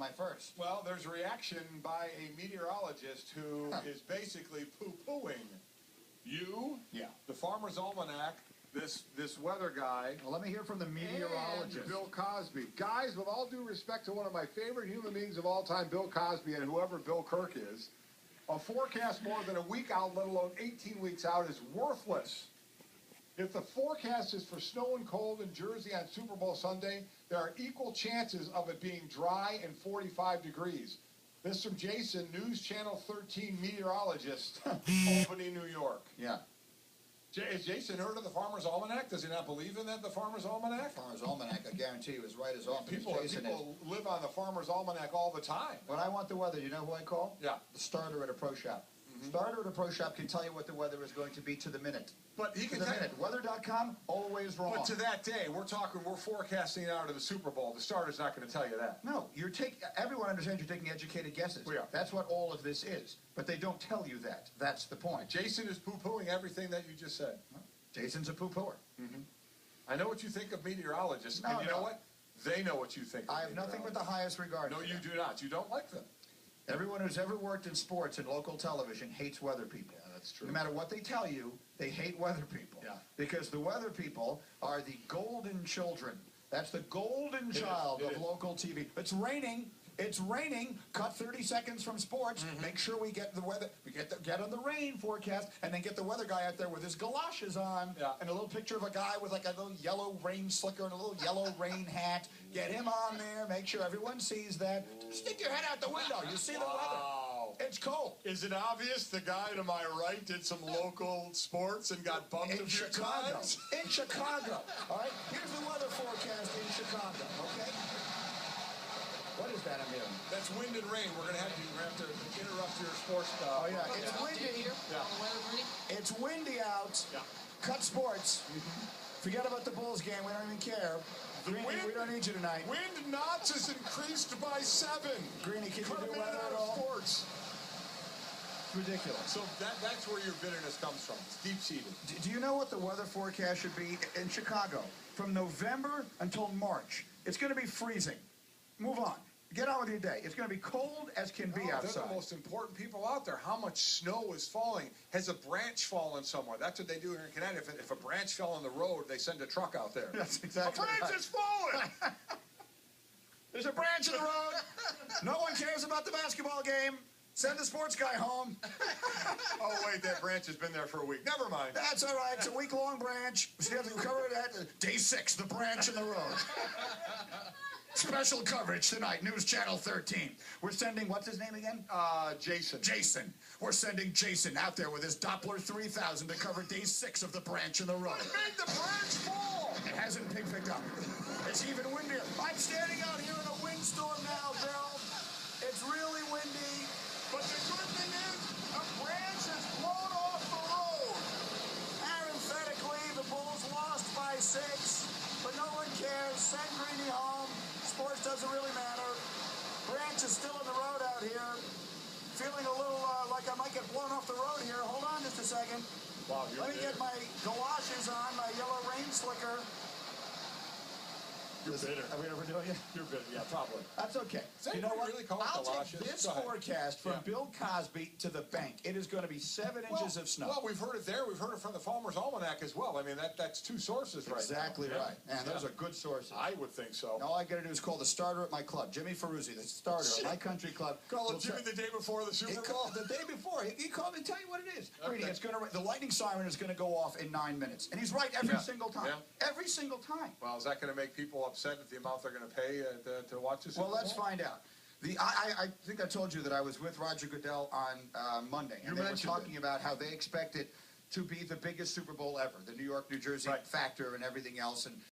my first. Well, there's a reaction by a meteorologist who is basically poo-pooing you, the Farmer's Almanac, this weather guy. Well, let me hear from the meteorologist. And Bill Cosby. Guys, with all due respect to one of my favorite human beings of all time, Bill Cosby, and whoever Bill Kirk is, a forecast more than a week out, let alone 18 weeks out, is worthless. If the forecast is for snow and cold in Jersey on Super Bowl Sunday, there are equal chances of it being dry and 45 degrees. This is from Jason, News Channel 13 meteorologist, Albany, New York. Yeah. Has Jason heard of the Farmer's Almanac? Does he not believe in that, the Farmer's Almanac? Farmer's Almanac, I guarantee you, is right as often as Jason people live on the Farmer's Almanac all the time. When I want the weather, you know who I call? Yeah. The starter at a pro shop. Starter at a pro shop can tell you what the weather is going to be to the minute. But he can to the tell you. minute. Weather.com, always wrong. But to that day, we're forecasting out of the Super Bowl. The starter's not going to tell you that. No, everyone understands you're taking educated guesses. We are. That's what all of this is. But they don't tell you that. That's the point. Jason is poo-pooing everything that you just said. Jason's a poo-pooer. I know what you think of meteorologists, No, and you know what? They know what you think of I have nothing but the highest regard No, for you them. do not. You don't like them. Everyone who's ever worked in sports and local television hates weather people. Yeah, that's true. No matter what they tell you, they hate weather people. Yeah. Because the weather people are the golden children. That's the golden child of local TV. It's raining. It's raining. Cut 30 seconds from sports. Make sure we get the weather. We get on the rain forecast, and then get the weather guy out there with his galoshes on, and a little picture of a guy with like a little yellow rain slicker and a little yellow rain hat. Get him on there. Make sure everyone sees that. Stick your head out the window. You see the weather. It's cold. Is it obvious the guy to my right did some local sports and got bumped In a few Chicago. times? In Chicago. All right. Here's the weather forecast in Chicago. Okay. What is that I'm hearing? That's wind and rain. We're gonna have to interrupt your sports. Oh yeah, it's windy. It's windy out. Yeah. Cut sports. Forget about the Bulls game. We don't even care. Greeny, we don't need you tonight. Wind knots is increased by 7. Greeny, can you Cut do him in weather out at of all? sports. It's ridiculous. So that's where your bitterness comes from. It's deep-seated. Do you know what the weather forecast should be in Chicago? From November until March, it's going to be freezing. Move on. Get on with your day. It's going to be cold as can be outside. They're the most important people out there. How much snow is falling? Has a branch fallen somewhere? That's what they do here in Connecticut. If a branch fell on the road, they send a truck out there. That's exactly A branch is falling! There's a branch in the road. No one cares about the basketball game. Send the sports guy home. Oh, wait, that branch has been there for a week. Never mind. That's all right. It's a week-long branch. We have to cover it at day 6, the branch in the road. Special coverage tonight, News Channel 13. We're sending, what's his name again? Jason. Jason. We're sending Jason out there with his Doppler 3000 to cover day 6 of the branch in the road. What made the branch fall? It hasn't picked up. It's even windier. I'm standing out here in a windstorm now, Bill. It's really windy. But the good thing is, a branch is blown off the road. Parenthetically, the Bulls lost by 6, but no one cares. Send Greeny home. Sports doesn't really matter. Branch is still on the road out here. Feeling a little like I might get blown off the road here. Hold on just a second. Wow, Let me get my galoshes on, my yellow rain slicker. You're bitter. Are we ever doing it? You're bitter, yeah, probably. That's okay. Does You know what? really call it I'll galoshes? take this Go ahead. forecast from Bill Cosby to the bank. It is going to be 7 inches of snow. Well, we've heard it there. We've heard it from the Farmer's Almanac as well. I mean, that's 2 sources right Exactly now. right. And those are good sources. I would think so. All I got to do is call the starter at my club, Jimmy Ferruzzi, the starter at my country club. Call We'll it Jimmy the day before the Super Bowl. The day before. He called me and tell you what it is. Okay. Greeny, the lightning siren is going to go off in 9 minutes. And he's right every single time. Yeah. Every single time. Well, is that going to make people upset at the amount they're going to pay to watch the Super Bowl? Well, let's find out. I think I told you that I was with Roger Goodell on Monday, and they were talking about how they expect it to be the biggest Super Bowl ever, the New York, New Jersey factor and everything else, and